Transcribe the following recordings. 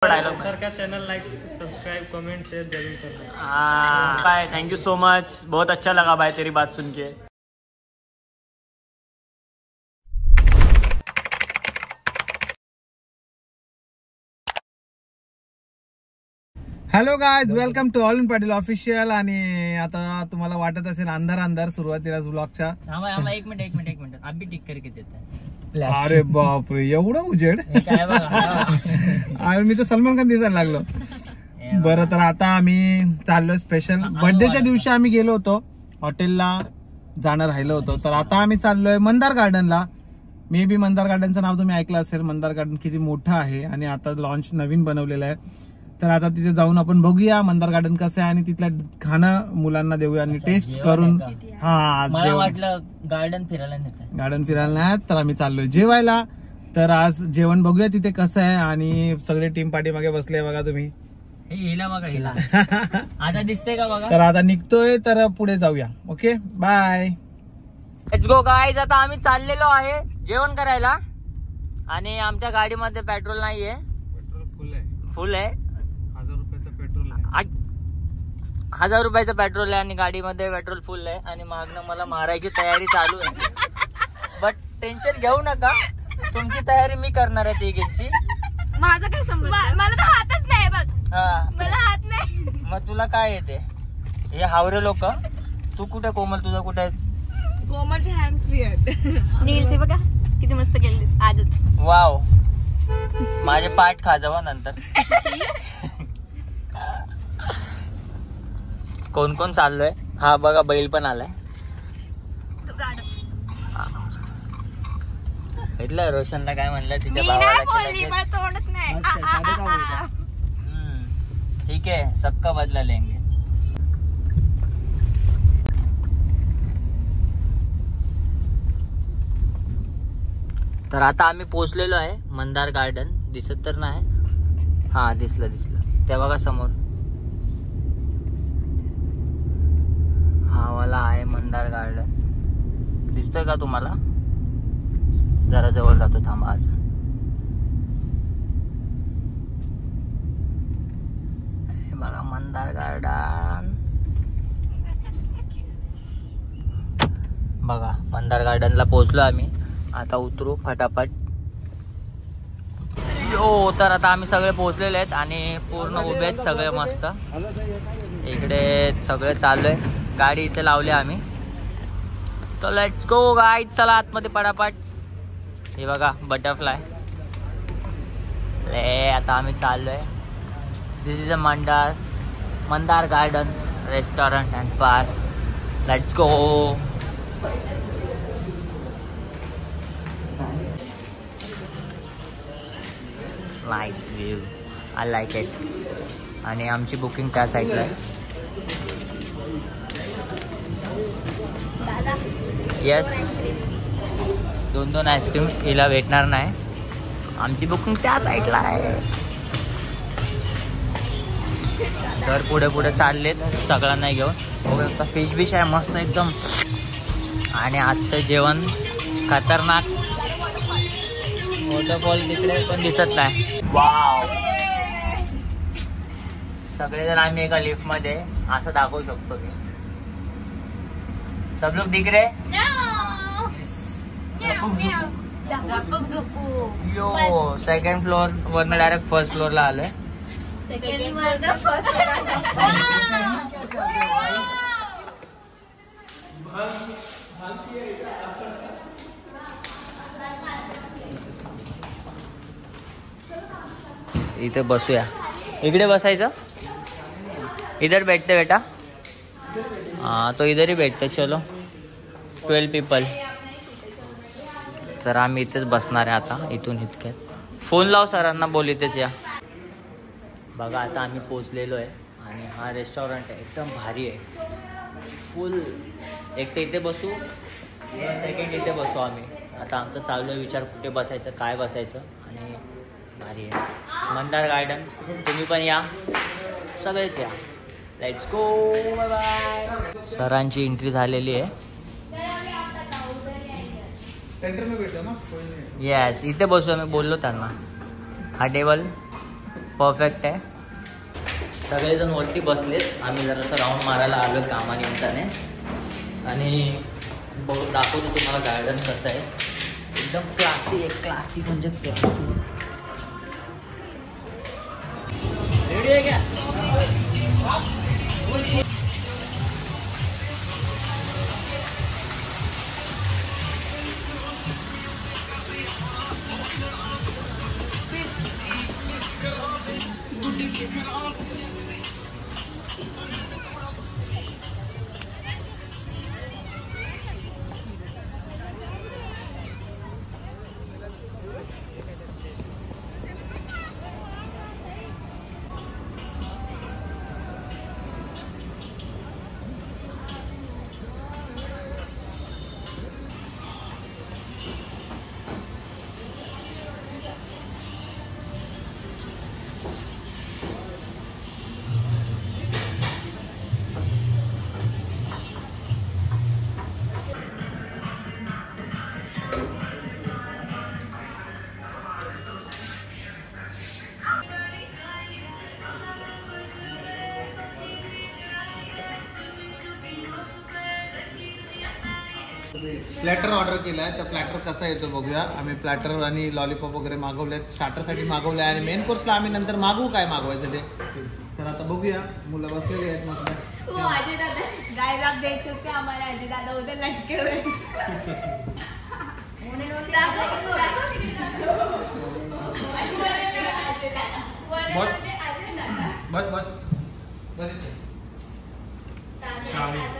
Sir का channel like subscribe comment share जरूर करना। Bye, thank you so much, बहुत अच्छा लगा भाई तेरी बात सुन के। Hello guys, welcome to all in Patil official. आणि आता तुम्हाला वाटत असेल अंधार अंधार सुरुवातीलाच ब्लॉगच्या। एक मिनिट अभी टिक करके देता है। अरे बापरे, एवढं उजेड आणि मी तर सलमान खान दिसायला लागलो। बरं, तर आता आम्ही चाललोय स्पेशल बर्थडेच्या दिवशी आम्ही गेलो होतो हॉटेलला, जाणं राहिलो होतो। तर आता आम्ही चाललोय मंदार गार्डनला। मे बी मंदार गार्डनचं नाव तुम्ही ऐकलं असेल। मंदार गार्डन किती मोठं आहे आणि आता लॉन्च नवीन बनवलेलं आहे। तर आता तिथे जाऊन आपण बघूया मंदार गार्डन कसं आहे आणि तिथलं खाणं मुलांना देऊया आणि टेस्ट करून। मला वाटलं गार्डन फिरायला नाही, तर आम्ही चाललोय जेवायला। तर आज जेवण बघूया तिथे कसं आहे। आणि सगळे टीम पाठीमागे बसले बघा तुम्ही, आता दिसते का बघा। तर आता निघतोय, तर पुढे जाऊया। Okay, bye, let's go guys. आता आम्ही चाललेलो आहे जेवण करायला आणि आमच्या गाडीमध्ये पेट्रोल नाहीये। पेट्रोल फुल आहे 1000 रुपयाचं पेट्रोल आहे। 1000 रुपयाचं पेट्रोल आहे आणि गाडीमध्ये पेट्रोल फुल आहे आणि मागणं मला मारायची तयारी चालू आहे। बट टेन्शन घेऊ नका, तुमची तयारी मी करणार आहे तिघींची। माझा काय संबंध, मला तर हातच नाही बघ। मला हात नाही। मग तुला काय येते हे हावरे लोक। तू कुठे कोमल, तुझा कुठे आहे? कोमलचे हँड फ्री आहेत। नीलचे बघा किती मस्त केले आजच। वाव, माझे पाठ खा जावा नंतर। कोण कोण चाललोय? हा बघा, बैल पण आलाय। इथलं रोशनला काय म्हणलं तिच्या भावाला? ठीक है, सबका बदला लेंगे। तर आता आम्ही पोहोचलेलो आहे मंदार गार्डन। दिसत तर नाही, हा दिसलं ते बघा समोर। हा वाला आहे मंदार गार्डन, दिसतोय का तुम्हाला? जरा जवळ जातो, थांबा अजून। हे बघा मंदार गार्डन, बघा मंदार गार्डनला पोहोचलो आम्ही। आता उतरू फटाफट। यो, तर आता आम्ही सगळे पोहोचलेले आहेत आणि पूर्ण उभे आहेत सगळे मस्त। इकडे सगळे चाललोय, गाडी इथे लावली आम्ही। तर लेट्स गो गाईज, चला आतमध्ये पटापट। हे बघा बटरफ्लाय। आता आम्ही चाललोय। This is a Mandar garden restaurant and park. Let's go. Nice view, I like it. आणि आमची बुकिंग त्या साईडला आहे। येस, 2 आईस्क्रीम हिला भेटणार नाही, आमची बुकिंग त्या साईडला आहे। सर पुढे चाललेत सगळ्यांना घेऊन। बघा फिश बिश आहे मस्त एकदम। आणि आजचं जेवण खतरनाक। वॉटरफॉल तिकडे पण दिसत नाही। वाव, सगळेजण आम्ही एका लिफ्ट मध्ये असं दाखवू शकतो मी। सब लोग दिख रहे? यो, सेकंड फ्लोर वरनं डायरेक्ट फर्स्ट फ्लोर ला आलोय। इथे बसूया, इकडे बसायचं। इधर बैठते बेटा, हाँ तो इधर ही बैठते। चलो 12 पीपल। तर आम्ही इथेच बसणार आहे आता, इथून इतक्यात। फोन लाव सरांना, बोल इथेच या। बघा आता आम्ही पोचलेलो आहे आणि हा रेस्टॉरंट आहे, एकदम भारी आहे। फुल एक तर इथे बसू, सेकंड इथे बसू आम्ही। आता आमचं चालू आहे विचार कुठे बसायचं, काय बसायचं। आणि भारी आहे मंदार गार्डन, तुम्ही पण या, सगळेच या। Let's go, bye bye. सरांची एंट्री झालेली आहे। येस, इथे बसू आम्ही, बोललो त्यांना। हा टेबल परफेक्ट आहे. सगळेजण वरती बसलेत, आम्ही जरासं राऊंड मारायला आलो कामानिमित्ताने. आणि दाखवतो तुम्हाला गार्डन कसं आहे. एकदम क्लासी आहे, क्लासिक म्हणजे क्लासिक. रेडी आहे का? प्लॅटर ऑर्डर केलाय, तर प्लॅटर कसा येतो बघूया. आम्ही प्लॅटर आणि लॉलीपॉप वगैरे मागवलेत, स्टार्टरसाठी मागवलंय आणि मेन कोर्सला आम्ही नंतर मागवू काय मागवायचं ते. तर आता बघूया, मुलं बसलेली आहेत मस्त. अजय दादा गायब द्यायचे होते आम्हाला. अजय दादा उद्या लटके बस बस बस.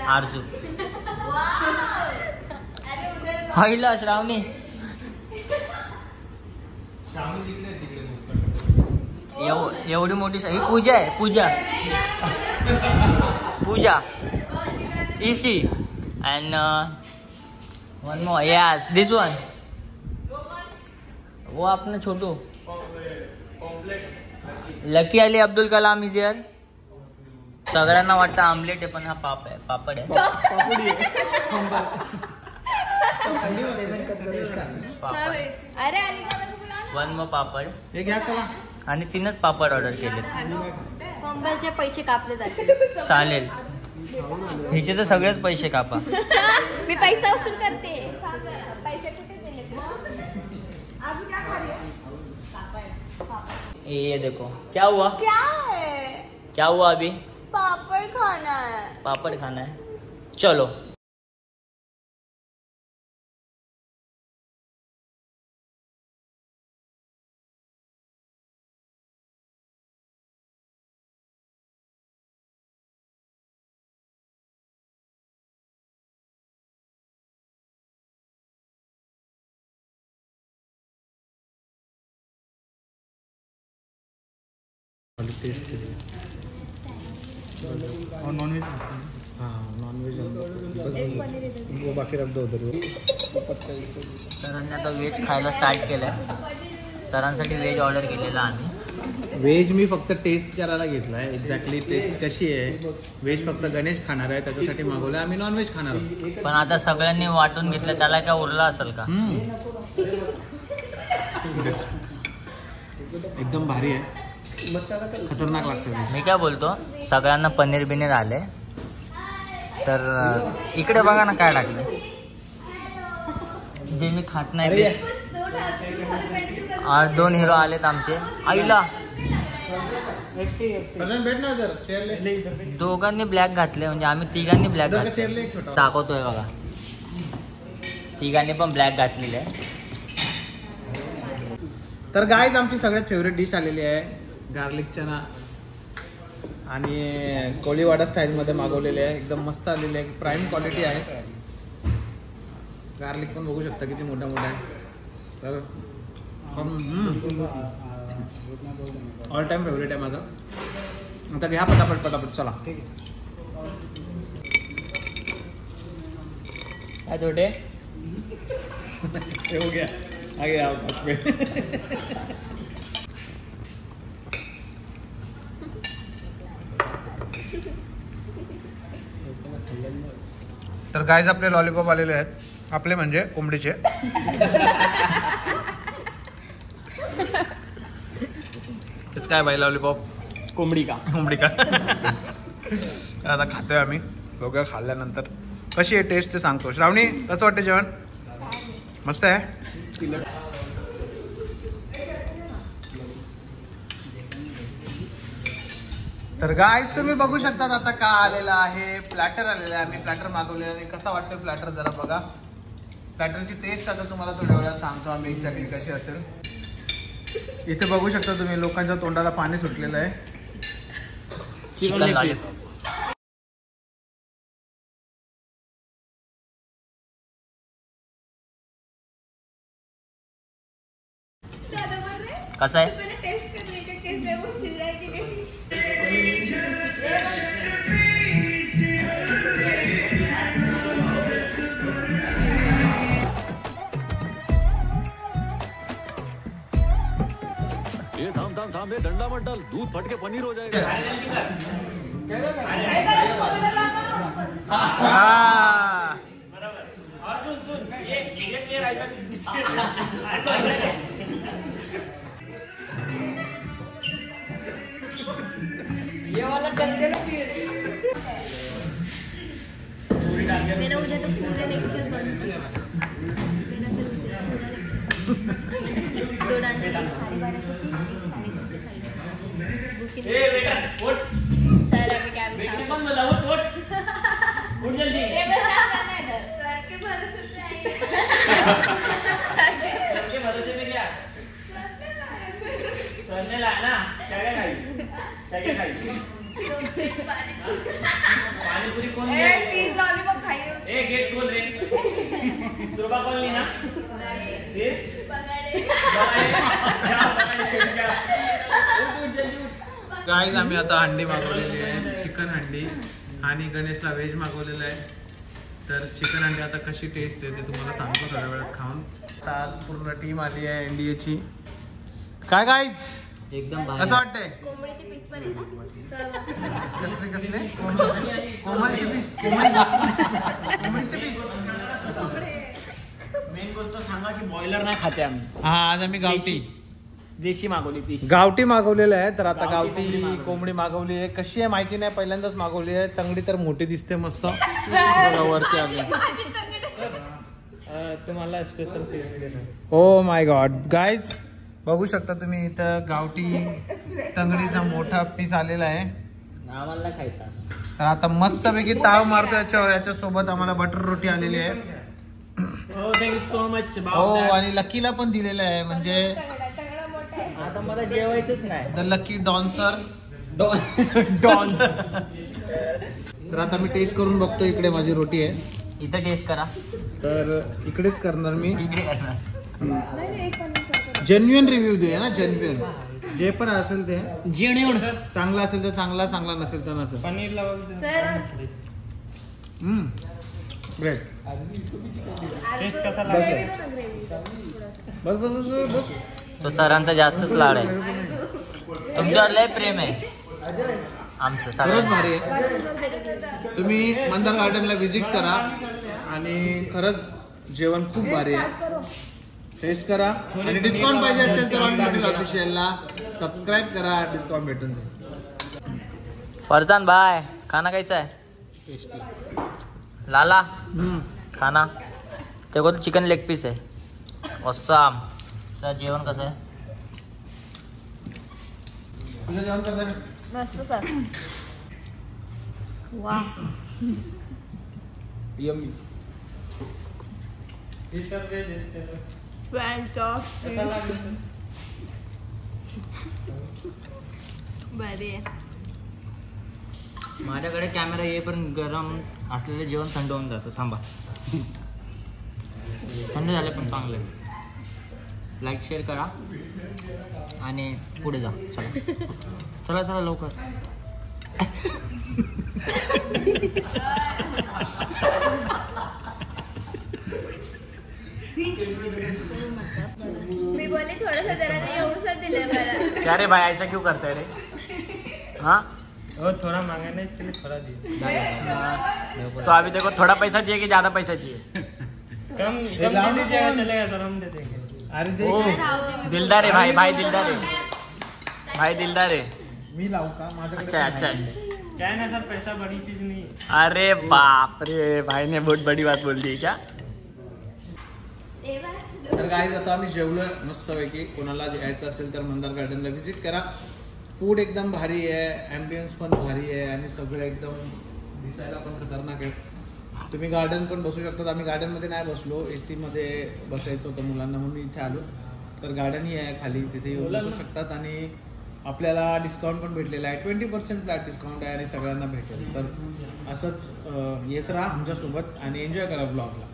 आरजू हायला श्रावणी एवढी मोठी ही पूजा आहे. पूजा इसी and one more. Yes this one. वो अपना छोटू लकी अली अब्दुल कलाम इज हियर. सगळ्यांना वाटतं आमलेट आहे, पण हा पापड आहे. अरे वन मो पापड हे घ्या चला. आणि 3च पापड ऑर्डर केले. कंबलचे पैसे कापले जातील. चालेल, हिचे तर सगळेच पैसे कापा. मी पैसा वसूल करते. पैसे कुठे दिले? ये देखो क्या हुआ. क्या हुआ अभी. पापड़ खाना है. पापड़ खाना है. चलो. और नॉनवेज. हाँ नॉनवेज वो बाकी रख दो उधर. सरांनी आता व्हेज खायला स्टार्ट केलंय. सरांसाठी व्हेज ऑर्डर केलेला आम्ही. व्हेज मी फक्त टेस्ट करायला घेतलाय, एक्झॅक्टली टेस्ट कशी आहे. व्हेज फक्त गणेश खाणार आहे, त्याच्यासाठी मागवलं. आम्ही नॉनव्हेज खाणार आहोत. पण आता सगळ्यांनी वाटून घेतलं, त्याला काय उरला असेल का. एकदम भारी आहे, खतरनाक लागतं. मी काय बोलतो, सगळ्यांना पनीर बिनीर आले. तर इकडे बघा ना काय टाकलं, जे मी खात नाही ते. 2 हिरो आलेत आमचे. आईला दोघांनी ब्लॅक घातले, म्हणजे आम्ही तिघांनी ब्लॅक घातले. दाखवतोय बघा, तिघांनी पण ब्लॅक घातलेले आहे. तर गाईज आमची सगळ्यात फेवरेट डिश आलेली आहे, गार्लिक चना. आणि कोळीवाडा स्टाईलमध्ये मागवलेले आहे. एकदम मस्त आलेले आहे, प्राईम क्वालिटी आहे. गार्लिक पण बघू शकता किती मोठा मोठा आहे. तर ऑल टाइम फेवरेट आहे माझं. आता घ्या पटापट पटापट, चला. काय छोटे हो गया, आ गया. तर गाईज आपले लॉलीपॉप आलेले आहेत, आपले म्हणजे कोंबडीचे. काय भाई लॉलीपॉप कोंबडी का आता खातोय आम्ही दोघं. खाल्ल्यानंतर कशी आहे टेस्ट ते सांगतो. श्रावणी कसं वाटतं जेवण? मस्त आहे. तर गाईस तुम्ही बघू शकतात आता का आलेला आहे, प्लॅटर आलेला आहे. आम्ही प्लॅटर मागवलेला आणि कसा वाटतोय प्लॅटर जरा बघा. प्लॅटरची टेस्ट आता तुम्हाला थोड्या वेळात सांगतो आम्ही एक्झॅक्टली कशी असेल. इथे बघू शकता तुम्ही लोकांच्या तोंडाला पाणी सुटलेलं आहे. Chicken lollipop. कसं आहे? ये थाम थाम थाम, ये डंडा मत डाल, दूध फट के पनीर हो जाएगा. और सुन ये क्लियर ऐसा ये वाला चलते ना फिर. मेरा उद्या तो पूरे लेक्चर बंद. दो डांस 12:30 ए बेटा उठ. सर अभी क्या बेटे कौन बोला उठ उठ जल्दी. ये बस क्या करना है इधर? सर के भरोसे पे आई. सर के भरोसे पे क्या? सर ने लाया ना. क्या खाई पानीपुरी कौन ले? चीज लॉलीपॉप खाइए. ए गेट खोल रे. तुरबा खोल ली ना. फिर गाईज आम्ही आता हंडी मागवलेली आहे, चिकन हंडी. आणि गणेशला व्हेज मागवलेलं आहे. तर चिकन हंडी आता कशी टेस्ट आहे ते तुम्हाला सांगतो थोड्या वेळात खाऊन. आज पूर्ण टीम आली आहे एनडीएची. काय गाईज एकदम कसं वाटतंय? कोंबडीचे पीस पण आहे ना सर. कसले कोंबडीचे पीस. कोंबडीचे पीस. मेन गोष्ट सांगा की बॉयलर नाही खाते आम्ही. हा आज आम्ही गावठी देशी मागवली पीस. गावठी मागवलेलं आहे. तर आता गावठी गावठी कोंबडी मागवली आहे. कशी आहे माहिती नाही, पहिल्यांदाच मागवली आहे. तंगडी तर मोठी दिसते मस्त. बघा वरती आली. तुम्हाला स्पेशल पीस देणार. ओ माय गॉड गाईज बघू शकता तुम्ही इथं गावठी तंगडीचा मोठा पीस आलेला आहे. आम्हाला खायचा. तर आता मस्तपैकी ताव मारतो याच्यावर. याच्यासोबत आम्हाला बटर रोटी आलेली आहे. Thank you so much. हो आणि लकीला पण दिलेलं आहे, म्हणजे आता मला जेवायचंच नाही. The lucky dancer. डॉन. तर आता मी टेस्ट करून बघतो. इकडे माझी रोटी आहे. इथं टेस्ट करा. तर इकडेच करणार मी. इकडे करणार. जेन्युइन रिव्ह्यू दे ना. जेन्युइन जे पण असेल ते. जेवण चांगला असेल तर चांगला, चांगला नसेल तर नसेल. पनीर लावा. ग्रेट. टेस्ट कसा लागला? बस बस बस बस. तो सरांचा जास्तच लाड आहे. तुमच्यावर लय प्रेम आहे आमचं. खरंच सगळं भारी आहे. तुम्ही मंदार गार्डनला व्हिजिट करा आणि खरंच जेवण खूप भारी आहे. टेस्ट करा आणि डिस्काउंट पाहिजे असेल तर ऑनलाईन ऑफिशियलला सबस्क्राईब करा. डिस्काउंट भेटून जाईल. फरजान भाई खाना कैसा है? टेस्टी. लाला खाना देखो तो चिकन लेग पीस है. औसम. सर जेवण कसं आहे? तुझं जेवण कसं आहे? मस्त सर. वा यम्मी. बरे. माझ्याकडे कॅमेरा ये पण गरम असलेलं जेवण थंड होऊन जातं. थांबा. थंड झालं पण चांगलं आहे. लाईक शेअर करा आणि पुढे जा. चला चला चला लवकर. मी बोलली थोडंसं जरा एवढंच दिलंय मला. क्या रे भाई ऐसा क्यों करता है रे? हाँ थोड़ा मांगा ना इसके लिए थोड़ा दिए. तो अभी देखो थोड़ा पैसा चाहिए कि ज्यादा पैसा चाहिए? कम दे दीजिएगा चलेगा सर. हम दे देंगे. अरे ओ दिलदार है भाई. भाई दिलदार है. भाई दिलदार है. मी लावू का माझ्याकडे अच्छा पण अच्छा. आहे. क्या ना सर पैसा बड़ी चीज नहीं. अरे बाप रे भाई ने बहुत बड़ी बात बोल दी क्या. तर गाईज आता आम्ही जेवलोय मस्तपैकी. कोणाला यायचं असेल तर मंदार गार्डनला व्हिजिट करा. फूड एकदम भारी आहे, ॲम्बियन्स पण भारी आहे आणि सगळं एकदम दिसायला पण खतरनाक आहे. तुम्ही गार्डन पण बसू शकतात. आम्ही गार्डनमध्ये नाही बसलो, AC मध्ये बसायचं होतं मुलांना म्हणून इथे आलो. तर गार्डनही आहे खाली, तिथे येऊन बसू शकतात आणि आपल्याला डिस्काउंट पण भेटलेला आहे. 20% फ्लॅट डिस्काउंट आहे आणि सगळ्यांना भेटेल. तर असंच येत राहा आमच्यासोबत आणि एन्जॉय करा ब्लॉगला.